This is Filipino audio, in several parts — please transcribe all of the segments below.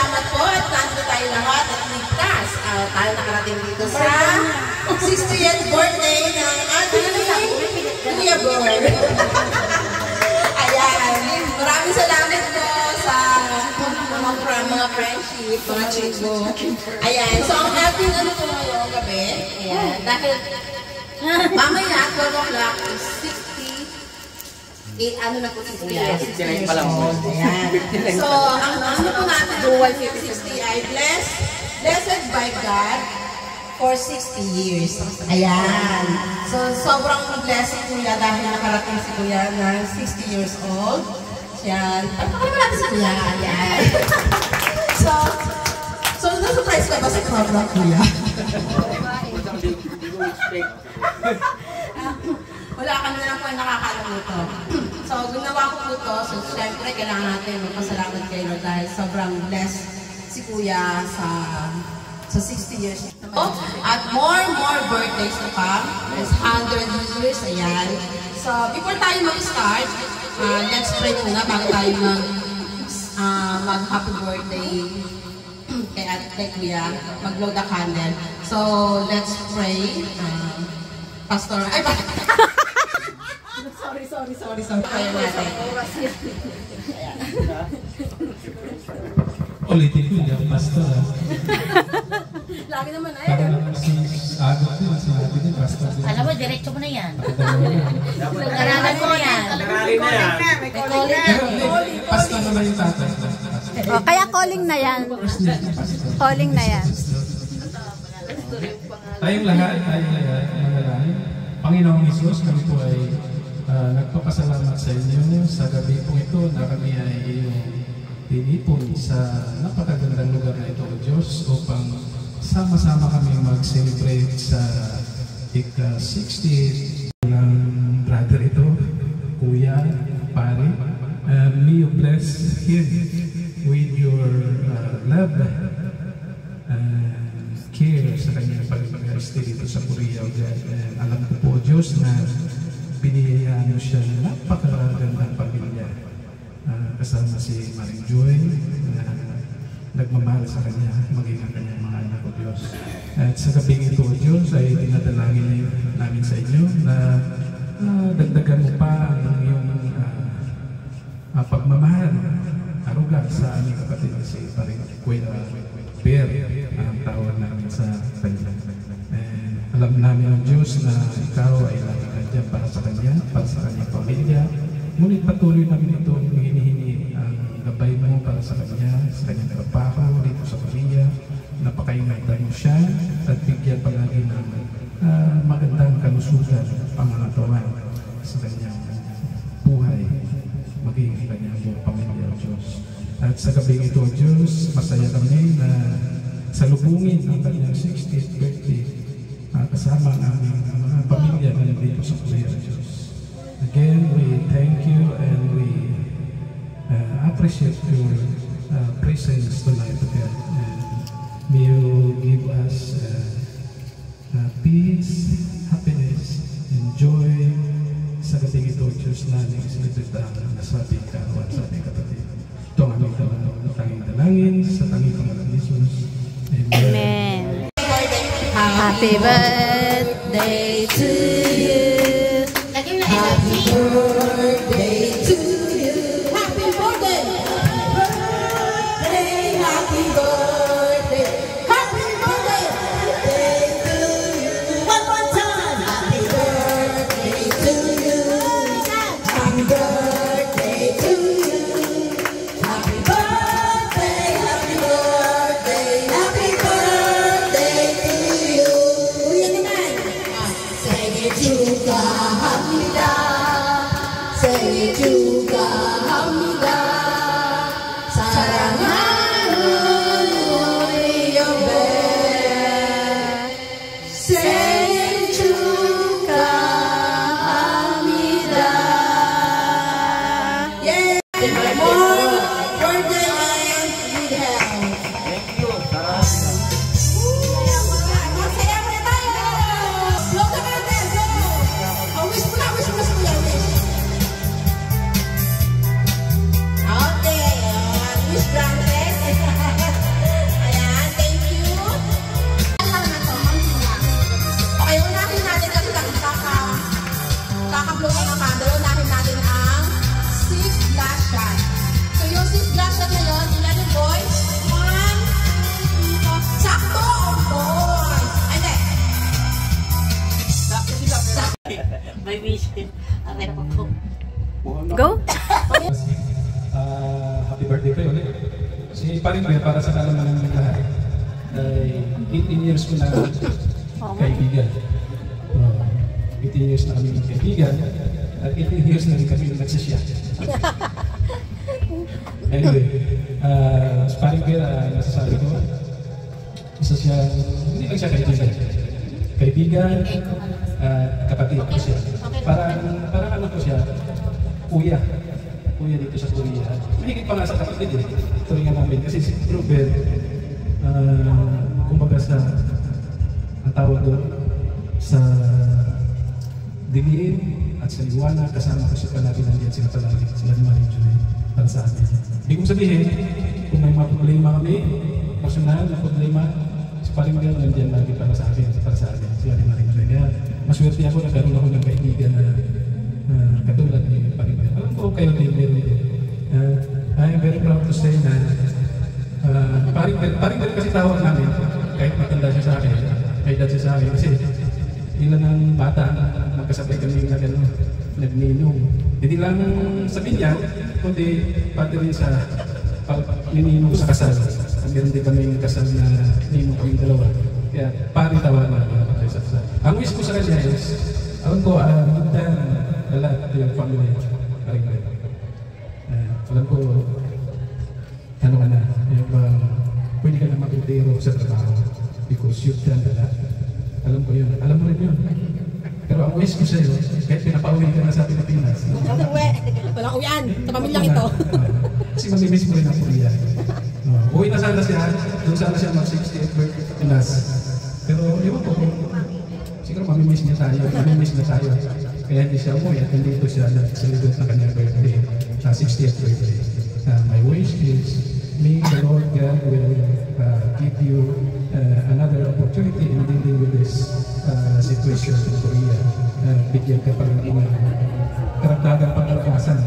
salamat po at nandito tayo lahat at ligtas. Tayo nakarating dito sa 60th birthday ng ating Kuya Boy. Ayan, maraming salamat po sa mga friendship, mga chico. Ayan, so ang ating ano po ngayong gabi, ayan, dahil mamaya 12 o'clock is 68, ano na po si Kuya? 69 pa lang po. Ayan. So, ang ano po natin, 60 ay blessed by God for 60 years. Ayan. So, sobrang blessed Kuya dahil nakarating si Kuya na 60 years old. Ayan. Pagpapalama natin si Kuya. Ayan. So, na-surprise ka ba sa sobrang Kuya? Wala kami na lang po yung nakakalam nito. So, ginawa ko po ito. So, syempre, kailangan natin magpasalamat kayo dahil sobrang blessed si Kuya sa 60 years. At more birthdays to come. There's 100 years. Ayan. So, before tayo mag-start, let's pray muna bago tayo mag-happy birthday kay Kuya. Mag-blow the candle. So, let's pray. Pastor, ay ba? Sorry. Kaya natin. Ulitin ko yung pastor. Lagi naman ay. Parang si Agot din, sinabi din, pastor din. Alam mo, diretso mo na yan. Nag-aralan ko na yan. May calling na. Pastor naman yung tatay. Oh, kaya calling na yan. Calling na yan. Tayong lahat, manalangin. Panginoong Hesus, kami po ay nagpapasalamat sa inyo sa gabi po ito na kami ay tinipon sa napakagandang lugar na ito, O Diyos, upang sama-sama kami mag-celebrate sa ika-60 ng brother ito, Kuya, Pare. May you bless him with your love and care sa kanyang pag-stay dito sa Korea. Alam ko po, Diyos, na biniyayaan mo siya ng napakagandang pamilya. Kasama si Maring Joy na nagmamahal sa kanya, maging ang kanyang mga anak o Diyos. At sa gabing ito, Diyos, ay dinadalangin namin sa inyo na dagdagan mo pa ang iyong pagmamahal, aruga sa aming kapatid si Paring Kuya Per, ang tawag namin sa kanya. Alam namin ang Diyos na ikaw ay lagi nandiyan para sa kanya, para sa kanyang pamilya. Ngunit patuloy namin ito hinihingi ang gabay mo para sa kanya, sa kanyang trabaho dito sa Korea. Napakaingatan mo siya at bigyan palagi ng magandang kalusugan, pangangatawan sa kanyang buhay, maging kanyang buong pamilya, Diyos. At sa gabing ito, Diyos, masaya kami na salubungin ang kanyang 60th birthday kasama ang aming mga pamilya na nandito sa Korea, Diyos. Again, we thank you and we appreciate your presence tonight, God. And may you give us peace, happiness, and joy sa gating ito, Diyos, na nagsisilita ang nasabi kawan sa ating kapatid. Ito ang aming tanging dalangin sa tanging pangalan ni Jesus. Amen. Happy birthday to you. Happy birthday to you. Happy birthday. Happy birthday. Happy birthday to you. One more time. Happy birthday to you. Happy birthday to you. Happy birthday. Happy birthday. Happy birthday to you. Uyan naman. Sige juga hamida. Sige juga hamida. Sarangan uyobe. Sige juga hamida. Yay! More birthday and good health. Thank you. Masaya mo na tayo! Blow the candle! Go! Oh, wish mo na sa kuya. Wish. Okay. Wish granted. dito yun. Si Paringbe, para sa kalaman ng lahat, ay 18 years ko na kaibigan. 18 years na kami kaibigan, at 18 years na rin kami nagsasya. Anyway, si Paringbe, nasasabi ko, isa siya, hindi lang siya kaibigan. Kaibigan, kapatid ko siya. Parang ano ko siya, kuya dito sa Korea. Mahigit pa nga sa kapatid eh. Turingan namin kasi si Ruben, kumbaga sa, ang tawag doon, sa dilim at sa liwanag, kasama ko siya palagi nandiyan sila palagi, sila ni Marie Julie, para sa atin. Ibig kong sabihin, kung may mga problema kami, personal na problema, si Paringbe nandiyan lagi para sa akin, sila ni Marie Julie. Kaya maswerte ako, nagkaroon ako ng kaibigan na katulad ni Paringbe. Alam ko kayo din meron din. I am very proud to say na Paringbe kasi tawag namin, kahit matanda siya sa akin, may edad siya sa akin, kasi ilan ng bata magkasabay kami na gano'n, nagninong. Hindi lang sa binyan, kundi pati rin sa nininong sa kasal. Meron din kami kasal na ninong kami dalawa. Kaya pari tawag namin. Ang wish ko sa kanya is, alam ko, lahat yung family, Paringbe. Alam ko, ano ka na, pwede ka na mag-utero sa trabaho because you've done lahat. Alam ko yun, alam mo rin yun. Pero ang wish ko sa'yo, kahit pinapauwi ka na sa Pilipinas. Walang uwian, sa pamilyang ito. Kasi mamimiss mo rin ang Korea. Uwi na sana siya, doon sana siya mag-68 birthday. Pero ewan ko, siguro mamimiss niya tayo, Kaya hindi siya umuwi at nandito siya nag-celebrate na kanyang birthday, 60th birthday. My wish is, may the Lord God will give you another opportunity in dealing with this situation in Korea. Bigyan ka pa ng karagdagang pagkalakasan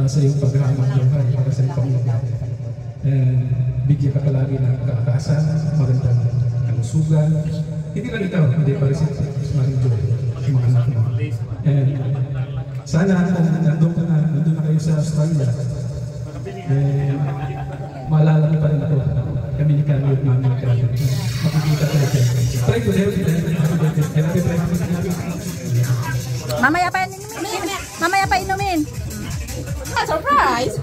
sa iyong paghahamang buhay para sa iyong pamilya. Bigyan ka palagi ng kalakasan, magandang kalusugan. Hindi lang ikaw, hindi pa rin si Marie Julie, yung mga anak mo. Sana kung nandun na kayo sa Australia, maalala mo pa rin ako. Kami ni Carlo at Mami Carlo. Makikita tayo dyan. Try ko dahil Mamaya pa inumin. Surprise!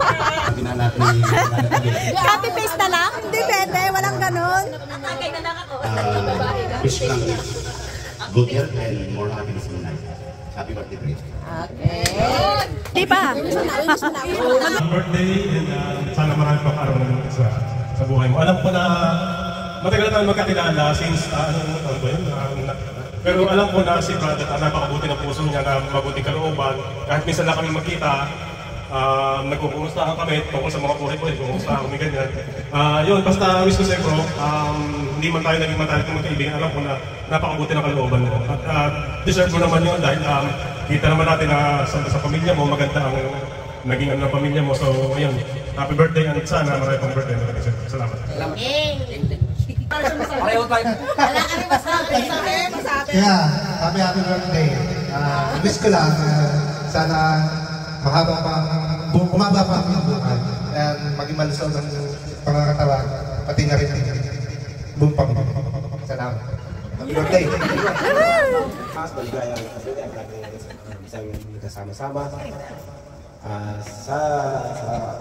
Copy paste na lang? Hindi pwede, walang ganun. Wish lang good health and more happiness in life. Happy birthday, Ray. Okay. Di pa. Birthday and sana marami pang araw na sa buhay mo. Alam ko na matagal na tayo magkakilala since pero alam ko na si Brad at napakabuti ng puso niya na mabuti kalooban. Kahit minsan lang kami magkita, nagkukumustahan kami tungkol sa mga buhay-buhay, kumustahan kami ganyan. Yun, basta wish ko sa'yo bro, hindi man tayo naging matalik ng magkaibigan, alam ko na napakabuti ng kalooban mo. At deserve mo naman yun dahil kita naman natin na sa pamilya mo, maganda ang naging ano ng pamilya mo. So, ayun, happy birthday and sana marami pang birthday. Salamat. Pareho tayo. Wala ka rin masabi. Yeah, happy birthday. Wish ko lang, sana umaba pa ang buhay. And maging malusaw ng pangakatawan, pati na rin buong pamilya. Salamat. Happy birthday. Maligaya ang isang kasama-sama. Sa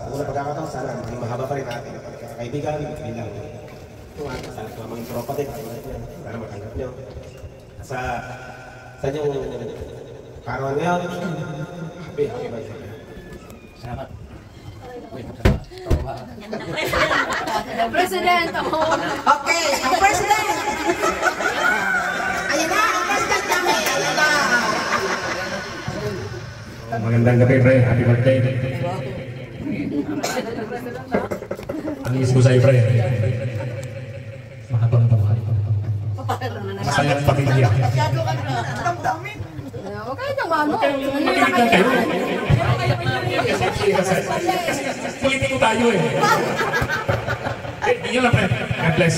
unang pagkakataon, sana maging mahaba pa rin natin kaibigan bilang sa mga tropa din para matanggap nyo. Sa inyong karoon ngayon, happy birthday. Salamat. President ako. Okay, ang president. Ayan na, ang president namin. Ayan na. Magandang gabi, Pre. Happy birthday. Ang wish ko sa'yo, Pre. Mahabang buhay. Masayang pamilya. Huwag kayo nang ano. Makinig lang kayo. Kasi politiko tayo eh. Yun lang, Pre. God bless.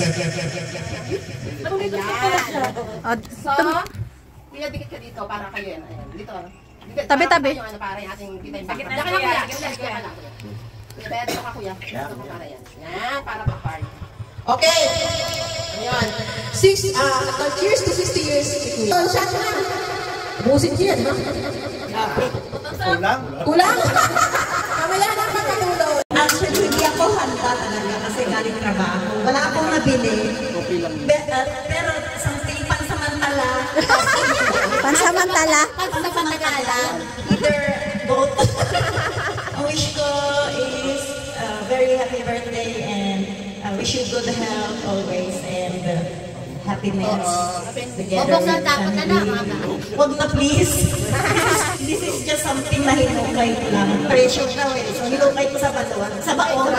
So, dikit ka dito para kayo yan. Dito. Tabi-tabi. Para yung ating kita yung bakit. Kaya ka kuya. Para yan. Yan, para pa-party. Okay. Ayan. Cheers to 60 years. So, shot na. Busin yan, ha? Kulang? Kamaya na pagkatulog. Actually, hindi ako handa talaga kasi galing trabaho. Wala akong nabili. Pero something pansamantala. Pansamantala? Pansamantala. Either both. Ang wish ko is very happy birthday and I wish you good health always and happiness together with family. Huwag na please. This is just something na hinukay ko lang. Pressure na eh. So hinukay ko sa baon. Sa baon.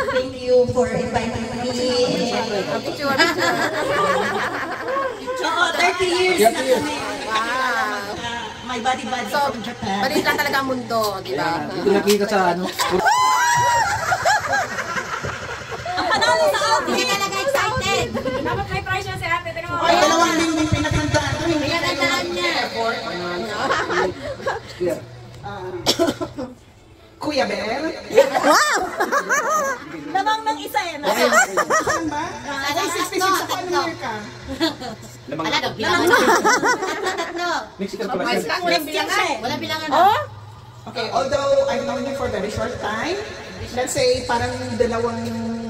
Thank you for inviting me. Oo, 30 years na kami. My body from Japan. Maliit lang talaga ang mundo, di ba? Ito nakita sa ano. Ang panalo sa atin. Hindi talaga excited. Dapat may price siya si ate. Tingnan mo. Ay, dalawang ding pinagkantaan ko. Ayan ang daan niya. Kuya Bel. Wow! Lamang ng isa eh. Saan ba? Ay, 66 ako. Anong year ka? Lamang na. Tatlo. Mexican pala siya. Wala bilangan. Oh? Okay, although I've known you for a very short time, let's say parang dalawang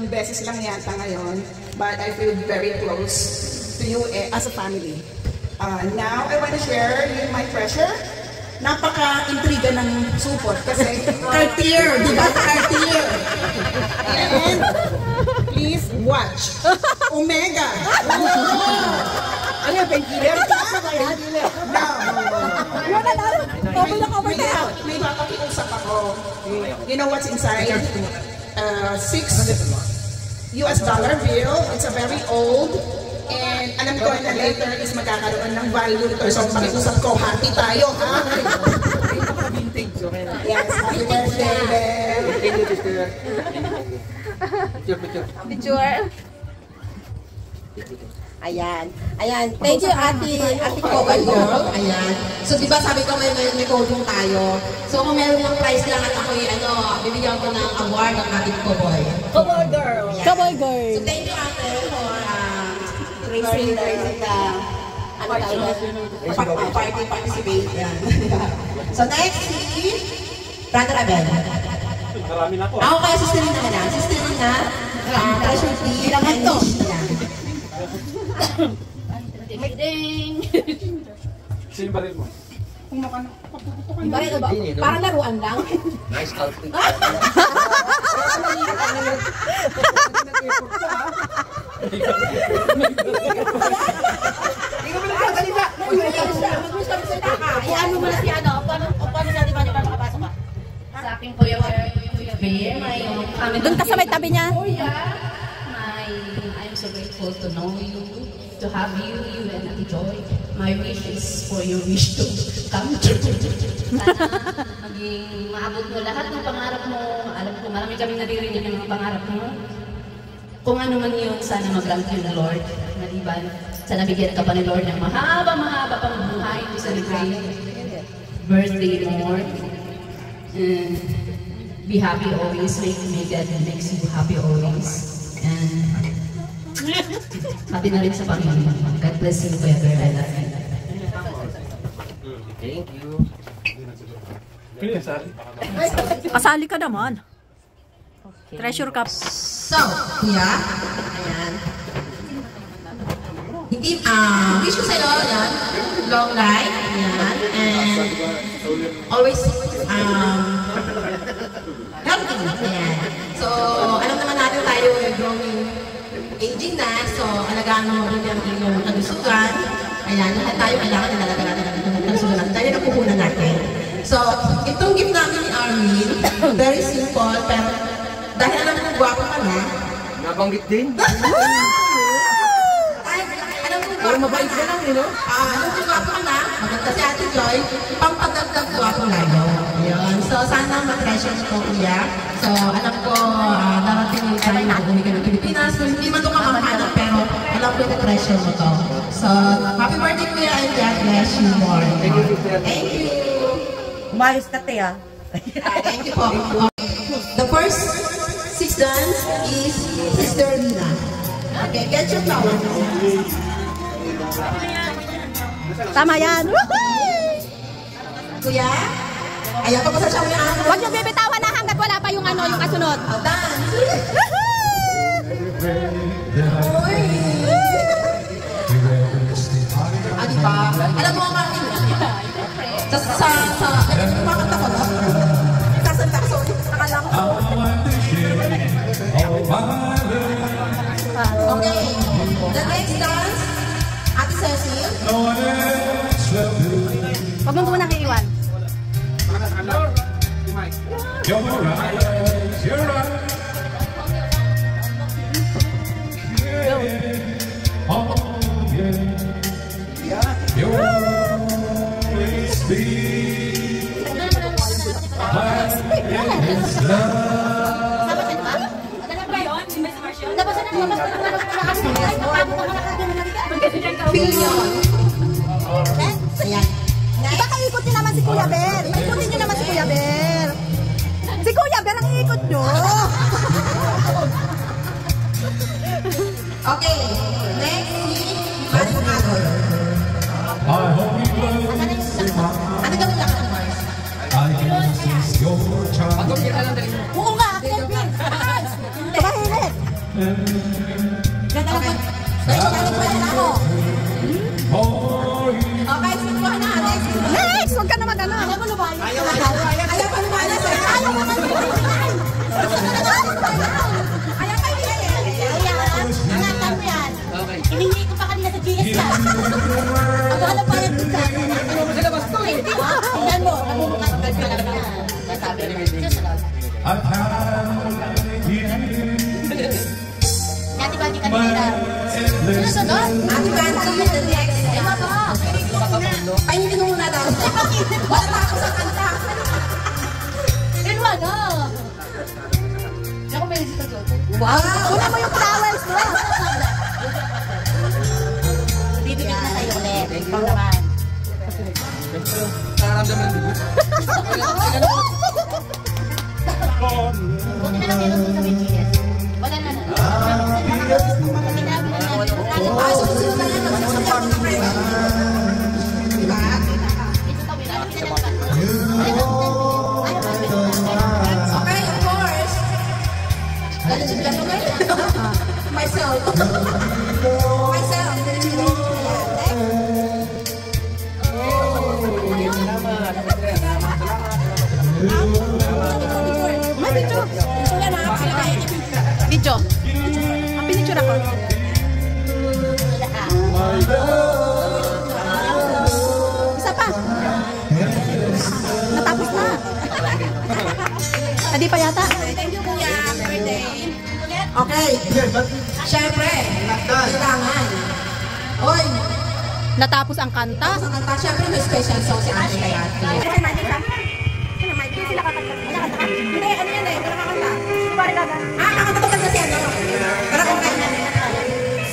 beses lang yata ngayon, but I feel very close to you as a family. Now, I want to share you my treasure. Napaka-intriga ng support kasi Cartier, di ba? Cartier. And please watch. Omega. Ano yung painkiller? May papakiusap ako. You know what's inside? $6 bill. It's a very old. And alam ko na later is magkakaroon ng value ito. So pakiusap ko, happy tayo, ha? Yes, happy birthday, Bel. Thank you, sister. Picture. Picture. Ayan. Ayan. Thank you, Ate Cowboy Girl. Ayan. So, di ba sabi ko may coding tayo. So, kung meron ng prize lang at ako'y bibigyan ko ng award ng ating Cowboy. Cowboy girl. Cowboy girl. So, thank you, ate, for Racing party participate. Yan. So, next, si Brother Abel. Marami na po. Ako kaya Sister Nina na lang. Sister Nina, treasure tea. Ilangan to. Ding! Sino ba rin mo? Baril ba? Parang laruan lang. Nice outfit. Ano mo na si ano? Paano natin ba makapasok ka? Sa akin po yung Bear, may comment. Doon ka sa may tabi niya. I'm so grateful to know you, to have you and Ate Joy. My wish is for your wish to come true. Sana maging maabot mo lahat ng pangarap mo. Alam ko, marami kami naririnig ng mga pangarap mo. Kung ano man yun, sana mag-grant you ng Lord. Maliban, sana bigyan ka pa ni Lord ng mahaba pang buhay to celebrate birthday more. And be happy always. May God makes you happy always. And happy na rin sa Panginoon. God bless you, Kuya Bear. I love you. Thank you. Kasali ka naman. Treasure cup. So, kuya, ayan. Hindi, wish ko sa'yo, ayan, long life, ayan, and always, healthy, ayan. So, alam naman natin tayo, growing, aging na, so, alagaan mo rin yung inyong kalusugan. Ayan, lahat tayo kailangan nilalaga natin ang kalusugan. Tayo na puhunan natin. So, itong gift namin ni Armin, very simple, pero dahil alam mo gwapo ka na, Nabanggit din. alam mo Mabait ka lang, you know? alam mo gwapo ka na, maganda si Ate Joy, pampadagdag gwapo lalo. Yun. So, sana ma-treasure ko, kuya. So, alam ko, darating yung time na bumili ka ng Pilipinas. So, hindi man ito kamamahal, pero alam ko yung treasure mo to. So, happy birthday, kuya, and God bless you more. Thank you, sister. Thank you. Umayos ka, te, ah. Thank you po. The first 6 dance is Sister Lina. Okay, get your flower. Tama yan. Kuya, ayaw ko pa sa siya mo yung Huwag niyo bibitawan na hanggat wala pa yung ano, yung kasunod. dance. Uy! Diba? Alam mo ba? Kumakanta ko, no? Sasanta ko, sorry. Akala ko. Okay. The next dance, Ate Cecil. Huwag mo muna iiwan. Billion. Ayan. Baka ikot niyo naman si Kuya Ber. Ikutin niyo naman si Kuya Ber. Si Kuya Ber ang iikot niyo. Okay. Next si Maring Agol. Ano gawin lang ka, Mars? Oo nga, Kelvin. Tumahimik. Ganda lang po. Pwede na ako. Okay, sinuha na. Next! Huwag ka na mag-ano. Ayaw pa lumalas. Ayaw pa lumalas. Ayaw pa lumalas. Ayaw pa lumalas. Angatan mo yan. Hiningi ko pa kanina sa GS ka. Ang alam pa yan dito. Tingnan mo, namumukha ka pa lang na. Nasabi na. Ate Bati kanina. Sunod? Ate Bati, the next. Pahingi mo muna daw. Wala pa ako sa kanta. Pinwa na. Hindi ako may dito doon. Wow! Una mo yung flowers mo. Bibigyan na tayo ulit. Ikaw naman. Buti na lang meron doon sa BGS. Wala na na. Susunod na yan. Susunod na mga friends. Diba? Okay, of course. Myself. Myself. May video. Video. Ang pinicture ako. Isa pa. Natapos na. Hindi pa yata. Thank you, Kuya. Birthday. Okay. Siyempre, kailangan. Oy, Natapos ang kanta. sa kanta, siyempre may special song si Ate Kayati. Hindi, ano yan eh, pero kakanta. Kakanta ko kasi ano. Pero okay.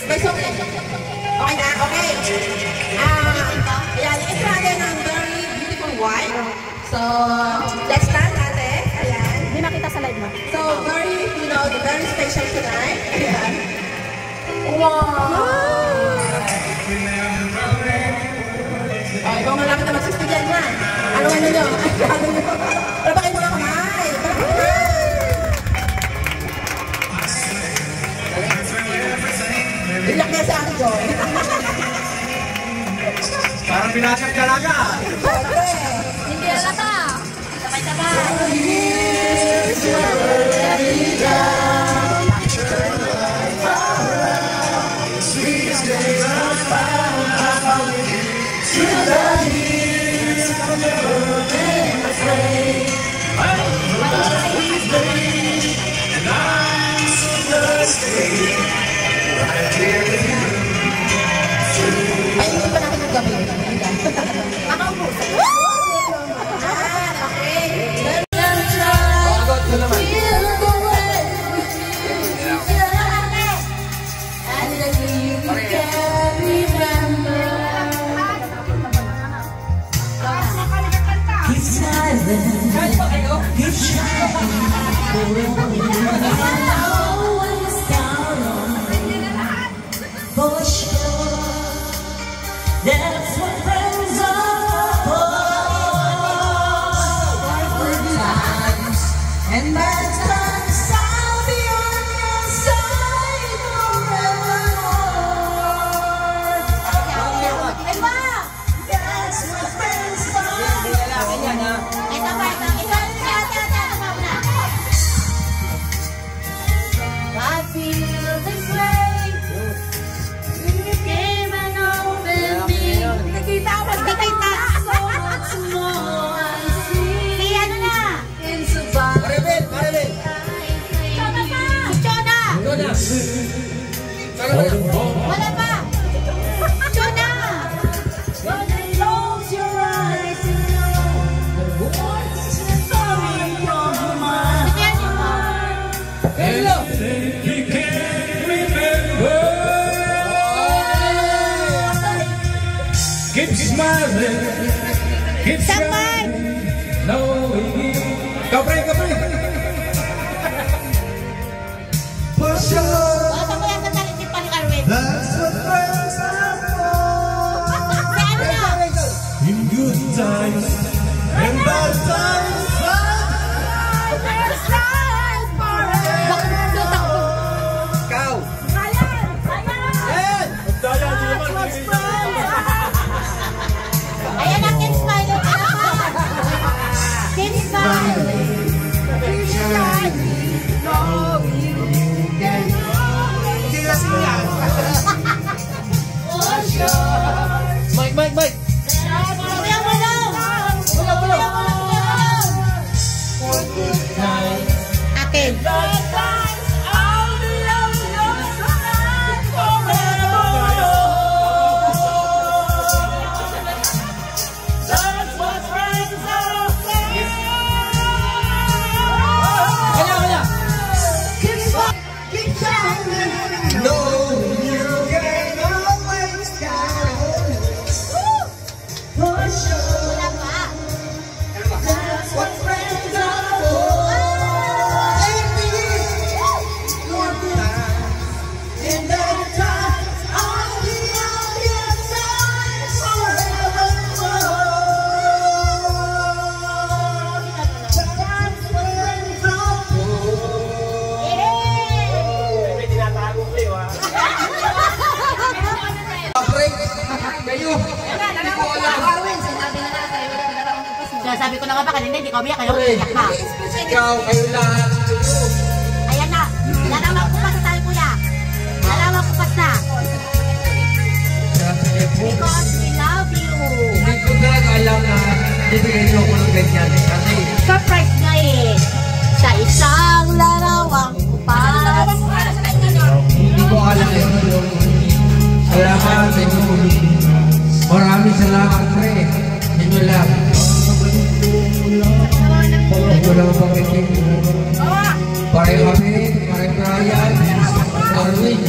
May song eh. Okay na, okay. Ayan, ito natin ang very beautiful wife. So, let's start ate. Ayan. Hindi nakita sa live mo. So, very special tonight. Ayan. Wow! Oh, ikaw malapit na magsistudyan na. Ano nga nyo? Ano nyo? Palapakin mo na kamay. Ilak niya sa akin, Joy. Parang binatang dalaga. Hindi alata. Sabay-sabay. Ay, hindi pa natin yung gabi. You shine. Always count on me. For sure. That's what friends are for. Good times and bad times, I'll be on your side forevermore. That's what friends are for. I feel this way. You came and opened me. Nakita mo, nakita. So much more I see. Si ano na? In survival. Chona pa. Chona. Wala pa. Chona. When you close your eyes and know the words coming from your mind. You can't remember. Keep smiling. Keep smiling. Knowing. Kapre. For sure. Basta mo yan sa talikip pa ni Carmen. That's what friends are for. In good times and bad times. Ayan ang Ken Smile. Ken Smile. Mike. Kuya mo lang. Akin. Sabi ko na nga ba kanina, hindi ko umiyak, kayo umiyak na. Ikaw, kayo lahat. Ayan na, dalawang kupas na tayo kuya. Dalawang kupas na. Because we love you. Hindi ko talaga alam na bibigyan niyo ako ng ganyan. Kasi Surprise nga eh. Sa isang larawang kupas. hindi ko alam yun. Salamat sa inyo. Maraming salamat, pre. Inyo lang. Ito lang ang pagkikin. Pare kami, pare Brian, Darwin.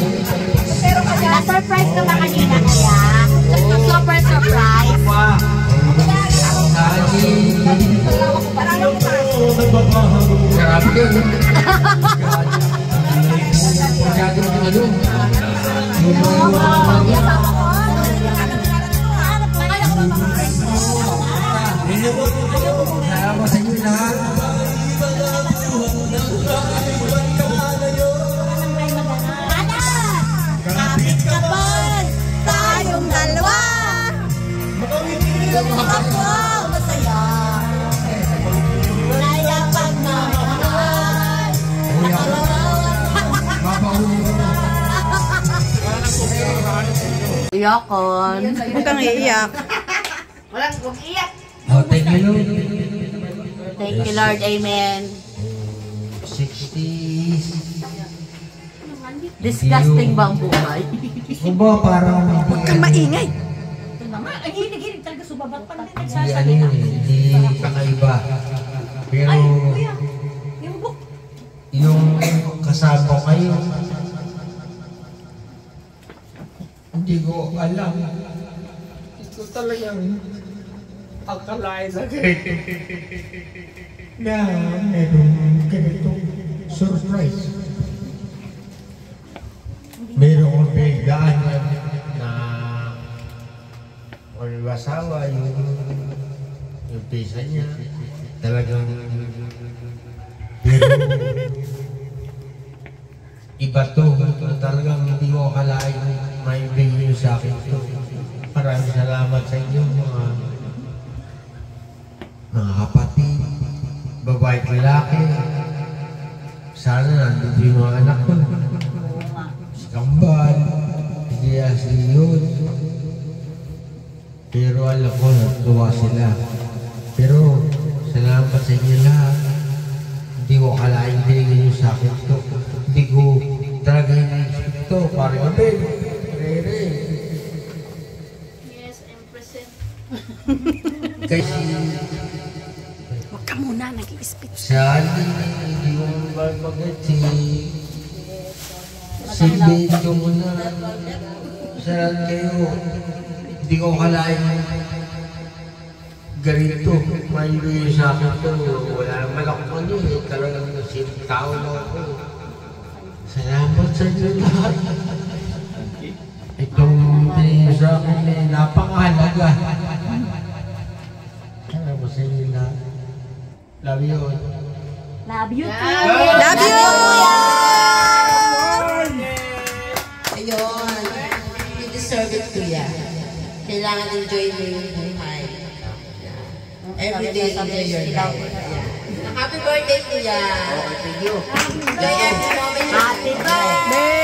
Na-surprise ka ba kanina kaya? Super surprise. Haji. Grabe yun. Masyado na tinalo. Salamat sa inyo lahat. Kapit kapal tayong dalawa. Ako masaya. Kaya pagmamahal. Iyakon. Huwag kang iiyak. Walang iyak. Oh, thank you, Lord. Thank you, Lord. Amen. 60s. Disgusting ba ang buhay? O ba, parang... Huwag kang maingay. Ang hilig-hilig talaga subabat pa rin Hindi ano yun eh, hindi kakaiba. Pero... yung kasama kayo, hindi ko alam. Ito talagang akalain na ganito na merong ganitong surprise. Meron kong biglaan na walang asawa yung pisa niya. Talagang pero iba to. Talagang hindi ko akalain may bigay sa akin to. Maraming salamat sa inyo mga kapatid, babae at lalaki. Sana nandito yung mga anak ko. Si Kambal, si Yun. Pero alam ko, natuwa sila. Pero salamat sa inyo lahat. Hindi ko akalain binigay nyo sa akin ito. Hindi ko talaga in-expect ito. Parang Abel, Rere. Yes, I'm present. Kasi Huwag ka muna, nag-i-speech. sa hindi ko mag-magad si Benjo mo na sa lahat kayo. Hindi ko akalain ganito. May ibigay sa akin ito. Wala naman akong ano eh. Talagang tao na ako. Salamat sa inyo lahat. Itong tingin sa akin eh, napakahalaga. Salamat sa inyo lahat. Love you. Love you too. Love you! Ayun. You deserve it, Kuya. Kailangan enjoy mo yung buhay. Every day, enjoy your life. Happy birthday, Kuya. Enjoy every moment. Happy birthday!